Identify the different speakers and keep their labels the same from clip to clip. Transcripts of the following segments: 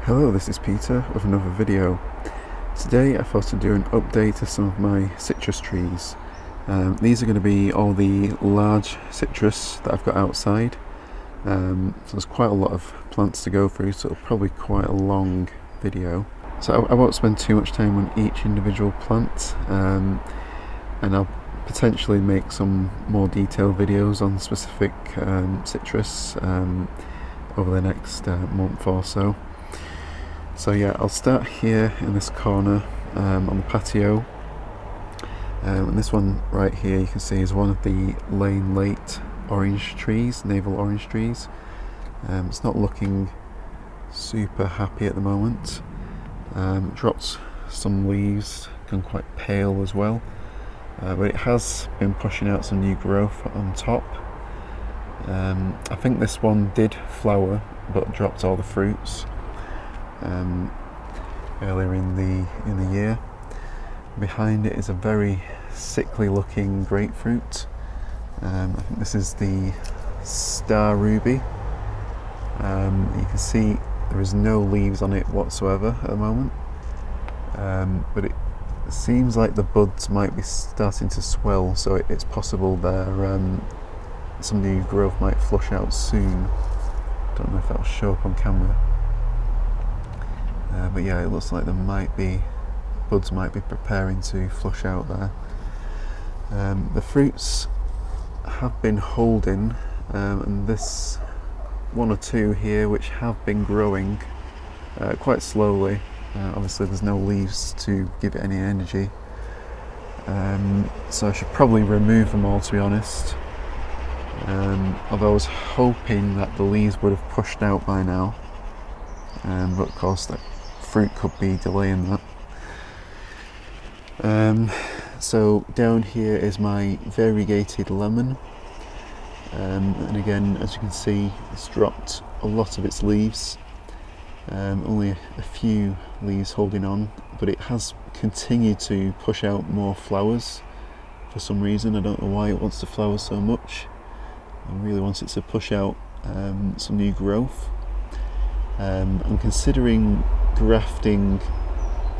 Speaker 1: Hello, this is Peter with another video. Today I thought to do an update of some of my citrus trees. These are going to be all the large citrus that I've got outside. So there's quite a lot of plants to go through, so it'll probably be quite a long video. So I won't spend too much time on each individual plant, and I'll potentially make some more detailed videos on specific citrus over the next month or so. So yeah, I'll start here in this corner on the patio, and this one right here you can see is one of the Lane Late orange trees, navel orange trees. It's not looking super happy at the moment. Dropped some leaves, gone quite pale as well, but it has been pushing out some new growth on top. I think this one did flower but dropped all the fruits earlier in the year. Behind it is a very sickly looking grapefruit. I think this is the Star Ruby. You can see there is no leaves on it whatsoever at the moment, but it seems like the buds might be starting to swell, so it's possible there some new growth might flush out soon. Don't know if that will show up on camera. But yeah, it looks like buds might be preparing to flush out there. The fruits have been holding, and this one or two here which have been growing quite slowly. Obviously there's no leaves to give it any energy, so I should probably remove them all, to be honest. Although I was hoping that the leaves would have pushed out by now, but of course that fruit could be delaying that. So down here is my Variegated Lemon, and again, as you can see, it's dropped a lot of its leaves. Only a few leaves holding on, but it has continued to push out more flowers for some reason. I don't know why it wants to flower so much. I really want it to push out some new growth. I'm considering grafting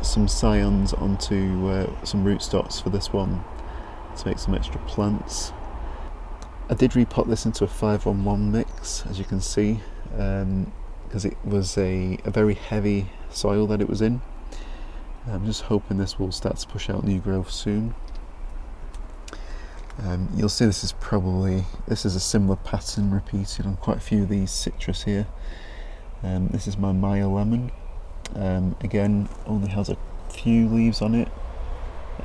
Speaker 1: some scions onto some rootstocks for this one to make some extra plants. I did repot this into a 5-on-1 mix, as you can see, because it was a very heavy soil that it was in. I'm just hoping this will start to push out new growth soon. You'll see this is a similar pattern repeated on quite a few of these citrus here. This is my Meyer Lemon. Again, only has a few leaves on it,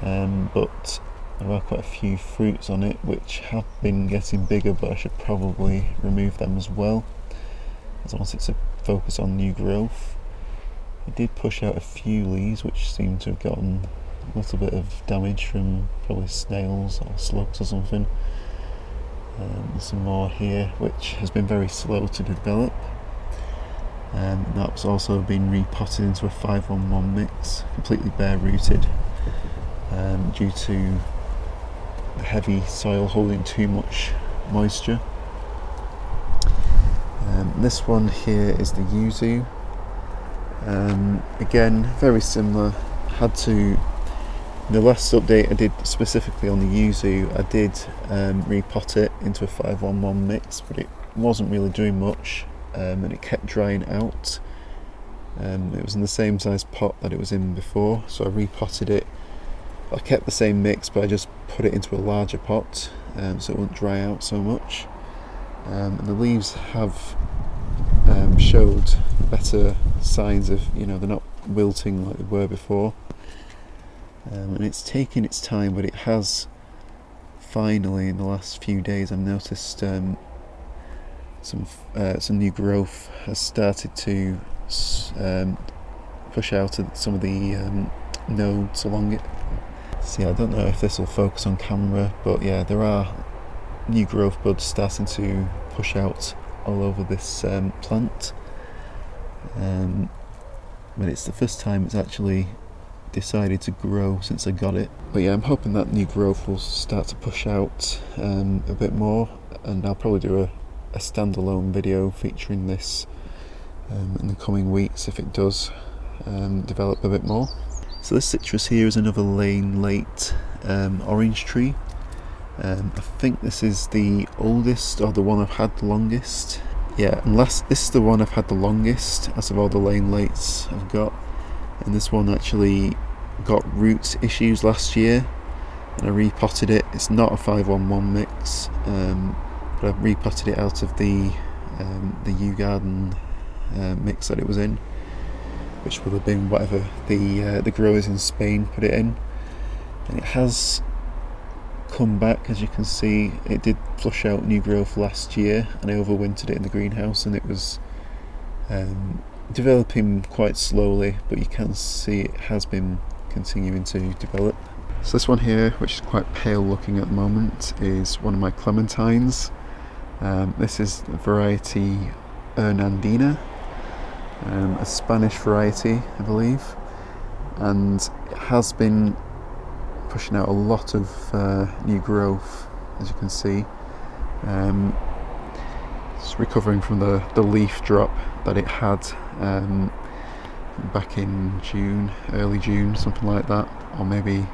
Speaker 1: but there are quite a few fruits on it which have been getting bigger, but I should probably remove them as well, as I want it to focus on new growth. It did push out a few leaves which seem to have gotten a little bit of damage from probably snails or slugs or something. There's some more here which has been very slow to develop. That's also been repotted into a 5-on-1 mix, completely bare rooted, due to the heavy soil holding too much moisture. This one here is the Yuzu. Again, very similar. The last update I did specifically on the Yuzu, I did repot it into a 5-on-1 mix, but it wasn't really doing much. And it kept drying out. It was in the same size pot that it was in before, so I repotted it. I kept the same mix, but I just put it into a larger pot so it wouldn't dry out so much. And the leaves have showed better signs of, they're not wilting like they were before. And it's taken its time, but it has finally, in the last few days, I've noticed some new growth has started to push out some of the nodes along it. See, I don't know if this will focus on camera, but yeah, there are new growth buds starting to push out all over this plant. But it's the first time it's actually decided to grow since I got it. But yeah, I'm hoping that new growth will start to push out a bit more, and I'll probably do a standalone video featuring this in the coming weeks if it does develop a bit more. So this citrus here is another Lane Late orange tree. I think this is the oldest, or the one I've had the longest. Yeah, unless this is the one I've had the longest as of all the Lane Lates I've got. And this one actually got root issues last year, and I repotted it. It's not a 511 mix, but I repotted it out of the Yew Garden mix that it was in, which will have been whatever the growers in Spain put it in. And it has come back, as you can see. It did flush out new growth last year, and I overwintered it in the greenhouse, and it was developing quite slowly, but you can see it has been continuing to develop. So this one here, which is quite pale looking at the moment, is one of my clementines. This is the variety Hernandina, a Spanish variety I believe, and it has been pushing out a lot of new growth, as you can see. It's recovering from the leaf drop that it had back in June, early June, something like that, or maybe,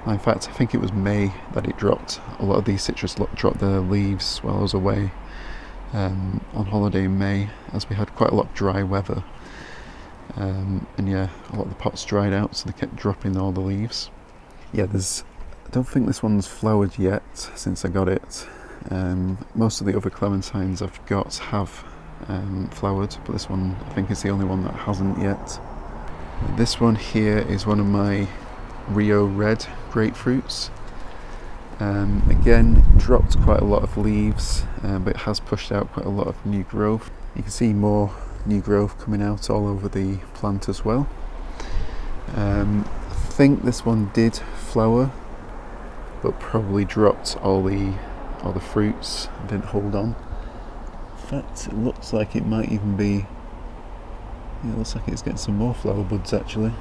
Speaker 1: in fact I think it was May that it dropped. A lot of these citrus dropped their leaves while I was away on holiday in May, as we had quite a lot of dry weather, and yeah, a lot of the pots dried out, so they kept dropping all the leaves. Yeah, I don't think this one's flowered yet since I got it. Most of the other clementines I've got have flowered, but this one I think is the only one that hasn't yet. This one here is one of my Rio Red Grapefruits. Again, dropped quite a lot of leaves, but it has pushed out quite a lot of new growth. You can see more new growth coming out all over the plant as well. I think this one did flower, but probably dropped all the fruits, didn't hold on. In fact, it looks like it might even be, yeah, it looks like it's getting some more flower buds actually.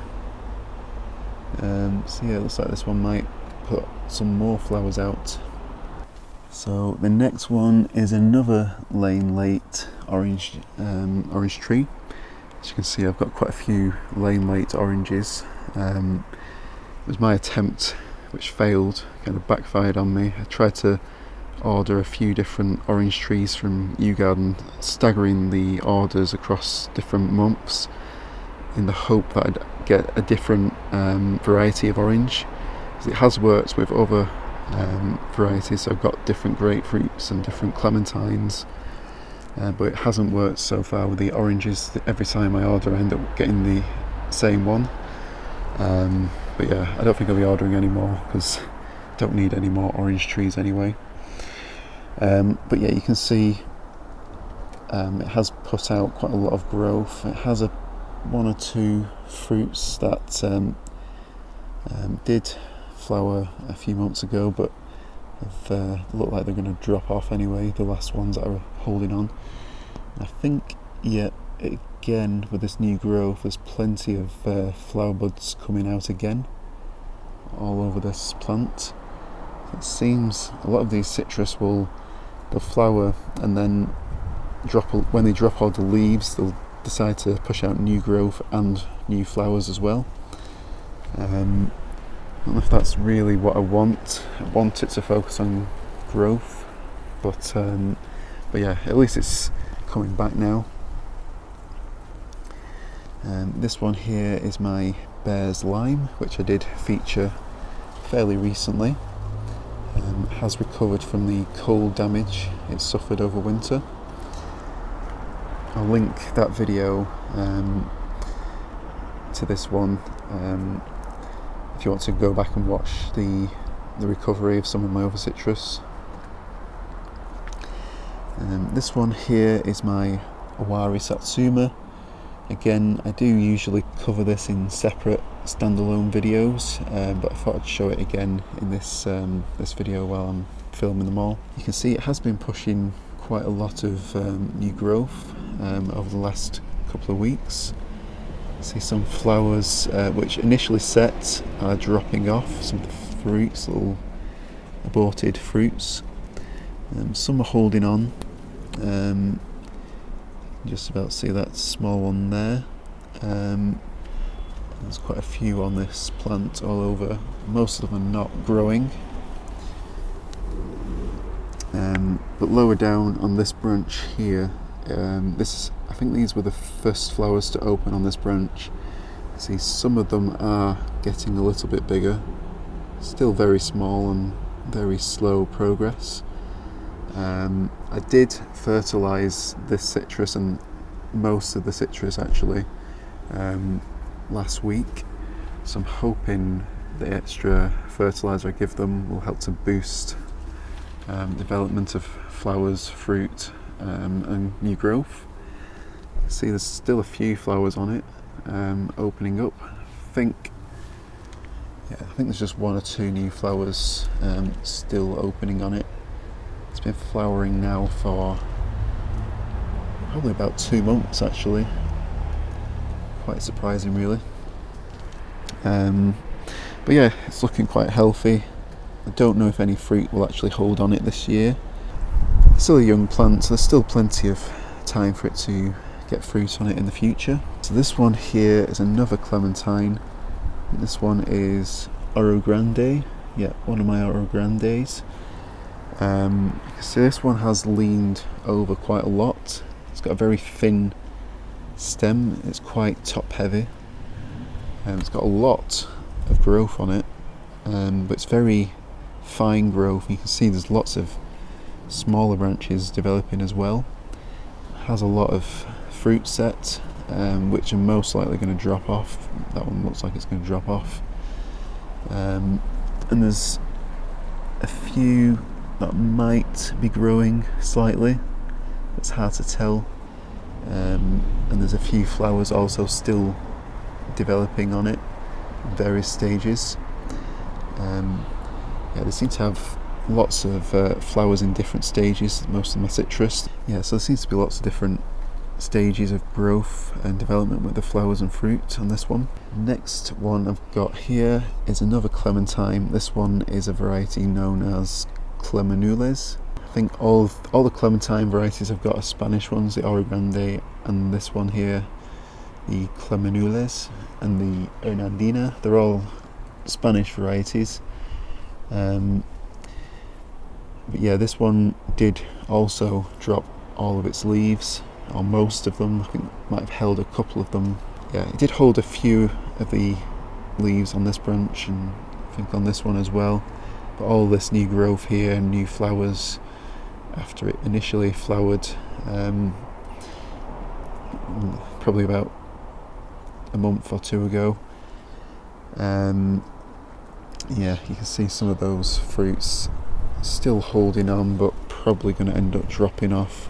Speaker 1: So yeah, it looks like this one might put some more flowers out. So the next one is another Lane Late orange tree. As you can see, I've got quite a few Lane Late oranges. It was my attempt, which failed, kind of backfired on me. I tried to order a few different orange trees from Yew Garden, staggering the orders across different months in the hope that I'd get a different variety of orange. It has worked with other varieties, so I've got different grapefruits and different clementines, but it hasn't worked so far with the oranges. Every time I order I end up getting the same one. But yeah, I don't think I'll be ordering any more because I don't need any more orange trees anyway. But yeah, you can see it has put out quite a lot of growth. It has one or two fruits that did flower a few months ago, but have look like they're going to drop off anyway, the last ones that are holding on. I think, yeah, again with this new growth there's plenty of flower buds coming out again all over this plant. It seems a lot of these citrus they'll flower and then when they drop all the leaves they'll decide to push out new growth and new flowers as well. I don't know if that's really what I want. I want it to focus on growth, but yeah, at least it's coming back now. This one here is my Bear's Lime, which I did feature fairly recently. Has recovered from the cold damage it suffered over winter. I'll link that video to this one if you want to go back and watch the recovery of some of my other citrus. This one here is my Owari Satsuma. Again, I do usually cover this in separate standalone videos, but I thought I'd show it again in this video while I'm filming them all. You can see it has been pushing quite a lot of new growth over the last couple of weeks. See some flowers which initially set are dropping off, some of the fruits, little aborted fruits. Some are holding on. Just about see that small one there. There's quite a few on this plant all over. Most of them are not growing. But lower down on this branch here, I think these were the first flowers to open on this branch. See, some of them are getting a little bit bigger. Still very small and very slow progress. I did fertilise this citrus and most of the citrus actually last week, so I'm hoping the extra fertiliser I give them will help to boost development of flowers, fruit and new growth. See, there's still a few flowers on it opening up. I think there's just one or two new flowers still opening on it. It's been flowering now for probably about 2 months actually. Quite surprising really. But yeah, it's looking quite healthy. I don't know if any fruit will actually hold on it this year. It's still a young plant, so there's still plenty of time for it to get fruit on it in the future. So this one here is another clementine. This one is Orogrande. Yeah, one of my Orograndes. You can see this one has leaned over quite a lot. It's got a very thin stem. It's quite top heavy. It's got a lot of growth on it, but it's very fine growth. You can see there's lots of smaller branches developing as well. It has a lot of fruit set, which are most likely going to drop off. That one looks like it's going to drop off. And there's a few that might be growing slightly. It's hard to tell. And there's a few flowers also still developing on it, various stages. Yeah, they seem to have lots of flowers in different stages, most of my citrus. Yeah, so there seems to be lots of different stages of growth and development with the flowers and fruit on this one. Next one I've got here is another clementine. This one is a variety known as Clemenules. I think all the clementine varieties I've got are Spanish ones, the Orogrande and this one here, the Clemenules and the Hernandina. They're all Spanish varieties. But yeah, this one did also drop all of its leaves, or most of them. I think it might have held a couple of them. Yeah, it did hold a few of the leaves on this branch, and I think on this one as well. But all this new growth here and new flowers after it initially flowered probably about a month or two ago. Yeah, you can see some of those fruits still holding on, but probably going to end up dropping off.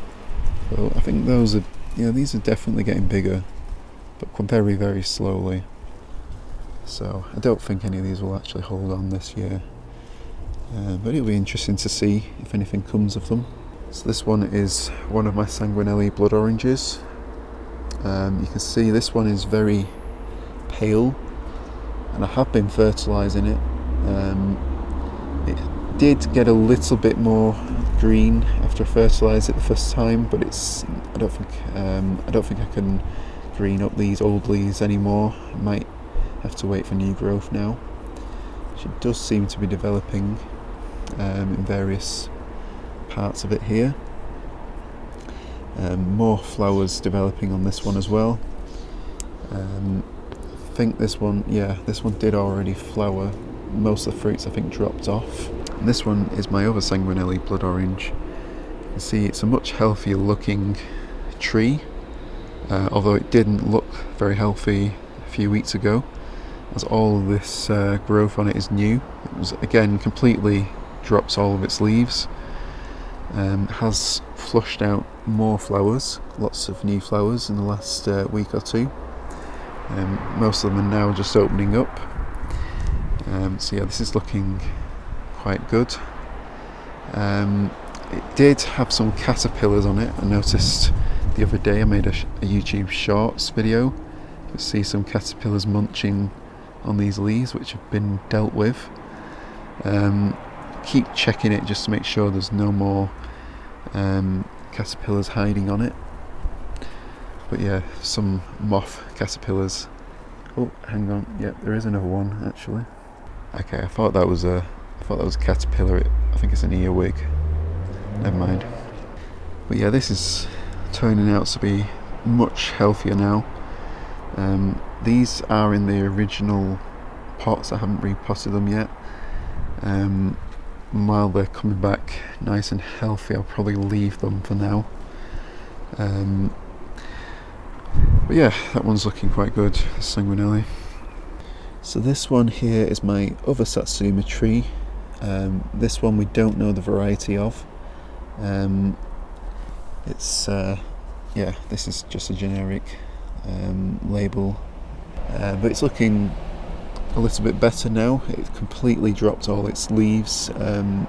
Speaker 1: So I think those are, these are definitely getting bigger, but very, very slowly. So I don't think any of these will actually hold on this year. But it'll be interesting to see if anything comes of them. So this one is one of my Sanguinelli blood oranges. You can see this one is very pale, and I have been fertilising it. It did get a little bit more green after I fertilised it the first time, but I don't think I can green up these old leaves anymore. I might have to wait for new growth now. She does seem to be developing in various parts of it here. More flowers developing on this one as well. I think this one did already flower. Most of the fruits I think dropped off. And this one is my other Sanguinelli blood orange. You can see it's a much healthier looking tree, although it didn't look very healthy a few weeks ago, as all this growth on it is new. It was again completely drops all of its leaves. Has flushed out more flowers, lots of new flowers in the last week or two. Most of them are now just opening up. So yeah, this is looking quite good. It did have some caterpillars on it. I noticed the other day I made a YouTube Shorts video. You can see some caterpillars munching on these leaves, which have been dealt with. Keep checking it just to make sure there's no more caterpillars hiding on it. But yeah, some moth caterpillars. Oh, hang on. Yep, there is another one actually. Okay, I thought that was a caterpillar. I think it's an earwig. Never mind. But yeah, this is turning out to be much healthier now. These are in the original pots. I haven't repotted them yet. While they're coming back nice and healthy, I'll probably leave them for now. But yeah, that one's looking quite good, Sanguinelli. So this one here is my other Satsuma tree. This one we don't know the variety of. Yeah, this is just a generic label, but it's looking a little bit better now. It completely dropped all its leaves, and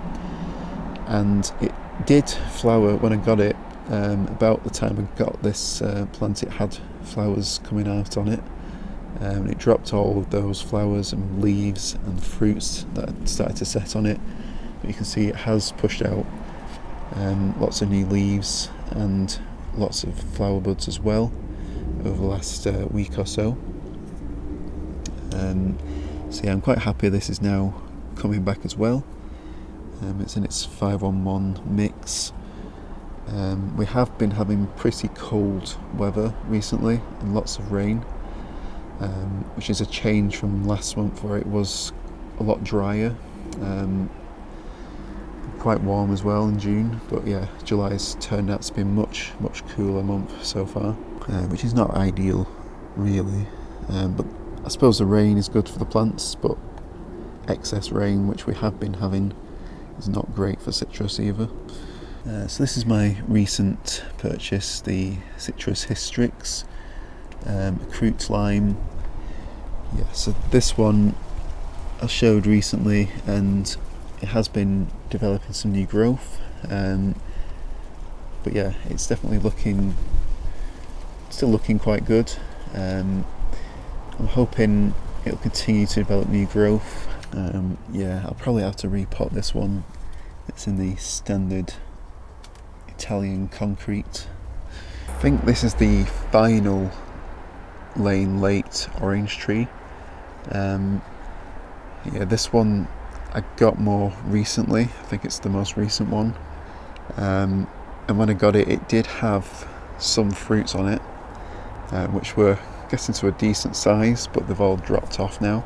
Speaker 1: it did flower when I got it. About the time I got this plant, it had flowers coming out on it. It dropped all of those flowers and leaves and fruits that had started to set on it. But you can see it has pushed out lots of new leaves and lots of flower buds as well over the last week or so. So yeah, I'm quite happy this is now coming back as well. It's in its 5-on-1 mix. We have been having pretty cold weather recently and lots of rain, which is a change from last month where it was a lot drier. Quite warm as well in June, but yeah, July's turned out to be much cooler month so far, which is not ideal really, but I suppose the rain is good for the plants, but excess rain, which we have been having, is not great for citrus either. So this is my recent purchase, the citrus hystrix, Makrut lime. Yeah, so this one I showed recently, and it has been developing some new growth, but yeah, it's definitely still looking quite good. I'm hoping it'll continue to develop new growth. Yeah, I'll probably have to repot this one. It's in the standard Italian concrete. I think this is the final late orange tree. Yeah, this one I got more recently. I think it's the most recent one. And when I got it, it did have some fruits on it, which were getting to a decent size, but they've all dropped off now.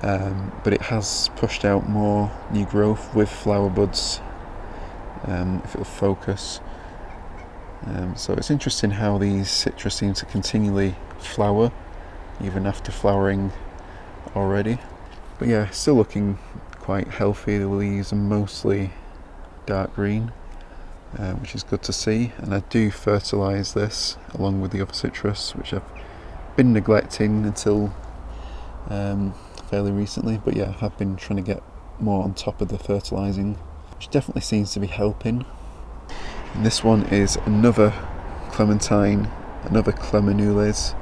Speaker 1: But it has pushed out more new growth with flower buds, if it'll focus. So it's interesting how these citrus seem to continually flower, even after flowering already. But yeah, still looking quite healthy. The leaves are mostly dark green, which is good to see. And I do fertilise this along with the other citrus, which I've been neglecting until fairly recently. But yeah, I have been trying to get more on top of the fertilising, which definitely seems to be helping. And this one is another Clementine, another Clemenules.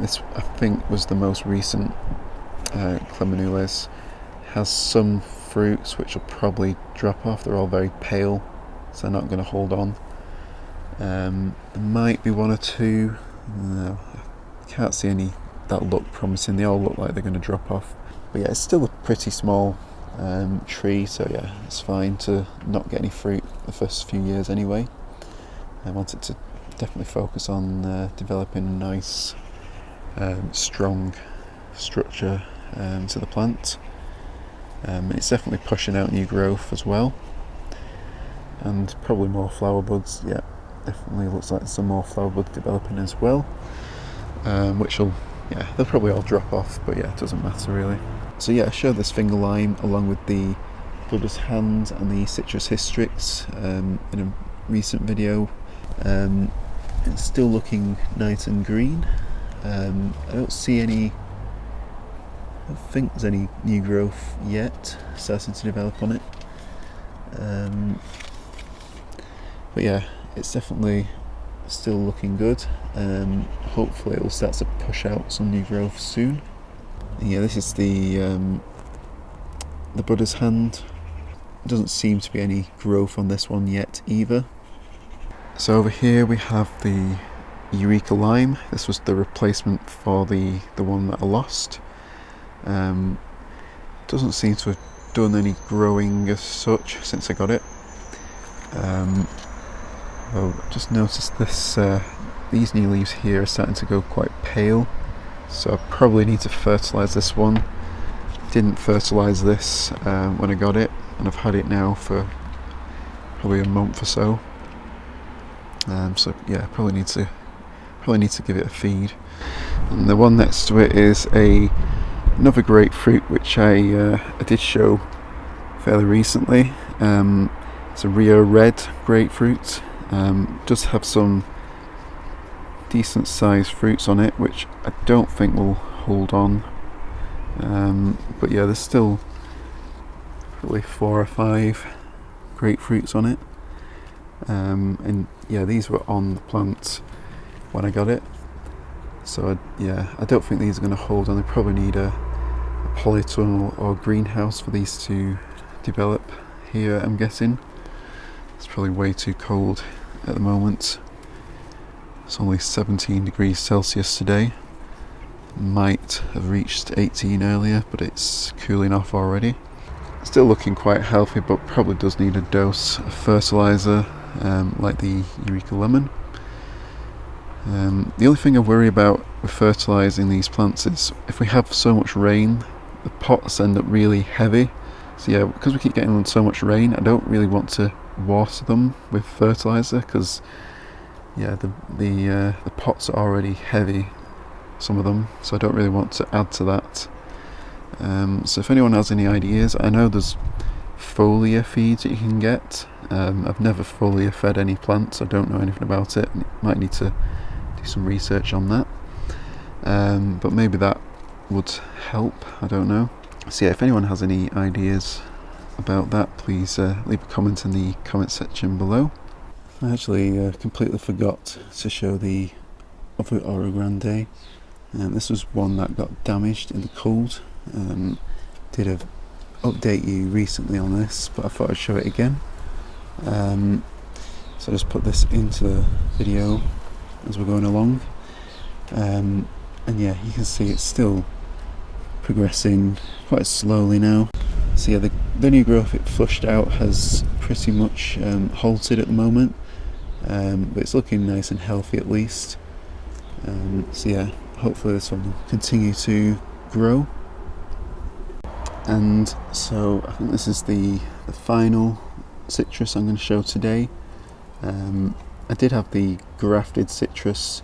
Speaker 1: This I think was the most recent Clemenules. Has some fruits which will probably drop off. They're all very pale, so they're not going to hold on. There might be one or two. No, I can't see any that look promising. They all look like they're going to drop off. But yeah, it's still a pretty small tree, so yeah, it's fine to not get any fruit the first few years anyway. I want it to definitely focus on developing a nice strong structure to the plant. It's definitely pushing out new growth as well, and probably more flower buds. Yeah, definitely looks like some more flower buds developing as well, which will, yeah, they'll probably all drop off, but yeah, it doesn't matter really. So yeah, I showed this finger lime along with the Buddha's hand and the citrus hystrix in a recent video. It's still looking nice and green. I don't think there's any new growth yet starting to develop on it. But yeah, it's definitely still looking good. Hopefully it will start to push out some new growth soon. And yeah, this is the Buddha's hand. Doesn't seem to be any growth on this one yet either. So over here we have the Eureka Lime. This was the replacement for the one that I lost. Doesn't seem to have done any growing as such since I got it. Well, just noticed this. These new leaves here are starting to go quite pale, so I probably need to fertilise this one. Didn't fertilise this when I got it, and I've had it now for probably a month or so. So yeah, probably need to give it a feed. And the one next to it is another grapefruit, which I did show fairly recently. It's a Rio Red Grapefruit. Does have some decent sized fruits on it, which I don't think will hold on. But yeah, there's still probably 4 or 5 grapefruits on it. And yeah, these were on the plant when I got it. So I don't think these are going to hold on. They probably need a polytunnel or greenhouse for these to develop here, I'm guessing. It's probably way too cold at the moment. It's only 17 degrees Celsius today. Might have reached 18 earlier, but it's cooling off already. Still looking quite healthy, but probably does need a dose of fertiliser, like the Eureka Lemon. The only thing I worry about with fertilising these plants is if we have so much rain, the pots end up really heavy. So yeah, because we keep getting so much rain, I don't really want to water them with fertiliser, because yeah, the pots are already heavy, some of them, so I don't really want to add to that. So if anyone has any ideas, I know there's foliar feeds that you can get. I've never foliar fed any plants, I don't know anything about it. Might need to do some research on that, but maybe that would help, I don't know. So yeah, if anyone has any ideas about that, please leave a comment in the comment section below. I actually completely forgot to show the other Orogrande. This was one that got damaged in the cold. Did update you recently on this, but I thought I'd show it again. So I just put this into the video as we're going along. And yeah, you can see it's still progressing quite slowly now. So yeah, the new growth it flushed out has pretty much halted at the moment, but it's looking nice and healthy at least. So yeah, hopefully this one will continue to grow. And so I think this is the final citrus I'm going to show today. I did have the grafted citrus,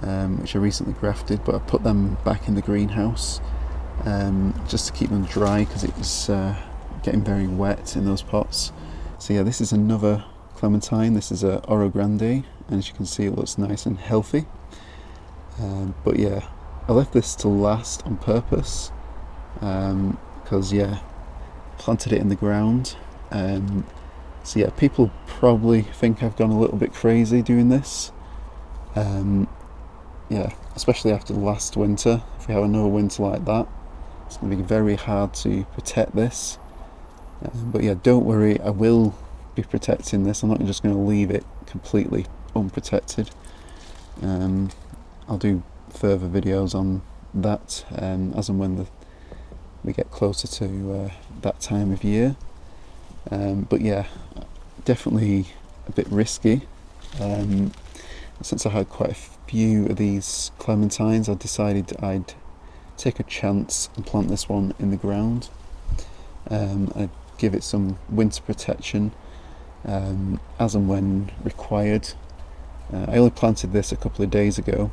Speaker 1: which I recently grafted, but I put them back in the greenhouse just to keep them dry, because it was getting very wet in those pots. So yeah, this is another clementine. This is a Orogrande, and as you can see, it looks nice and healthy. But yeah, I left this to last on purpose, because yeah, planted it in the ground. So yeah, people probably think I've gone a little bit crazy doing this. Yeah, especially after last winter. If we have another winter like that, it's going to be very hard to protect this. But yeah, don't worry, I will be protecting this. I'm not just going to leave it completely unprotected. I'll do further videos on that as and when we get closer to that time of year. But yeah, definitely a bit risky. Since I had quite a few of these clementines, I decided I'd take a chance and plant this one in the ground. I'd give it some winter protection as and when required. I only planted this a couple of days ago,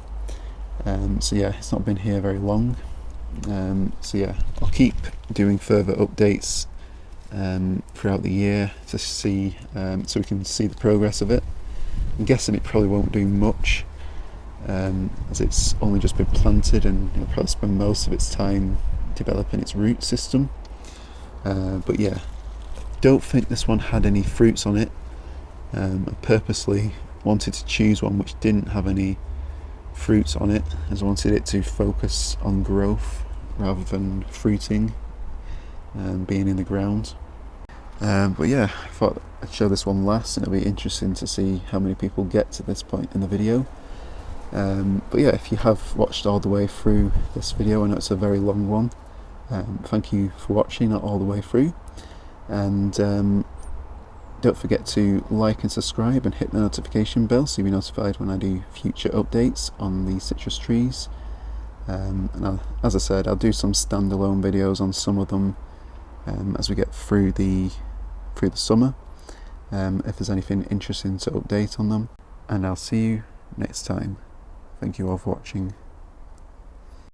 Speaker 1: so yeah, it's not been here very long. So yeah, I'll keep doing further updates throughout the year to see, so we can see the progress of it. I'm guessing it probably won't do much, as it's only just been planted, and it'll probably spend most of its time developing its root system. But yeah, don't think this one had any fruits on it. I purposely wanted to choose one which didn't have any fruits on it, as I wanted it to focus on growth rather than fruiting and being in the ground. But yeah, I thought I'd show this one last, and it'll be interesting to see how many people get to this point in the video. But yeah, if you have watched all the way through this video, I know it's a very long one, thank you for watching it all the way through, and don't forget to like and subscribe and hit the notification bell so you'll be notified when I do future updates on the citrus trees. And as I said, I'll do some standalone videos on some of them as we get through the summer, if there's anything interesting to update on them. And I'll see you next time. Thank you all for watching.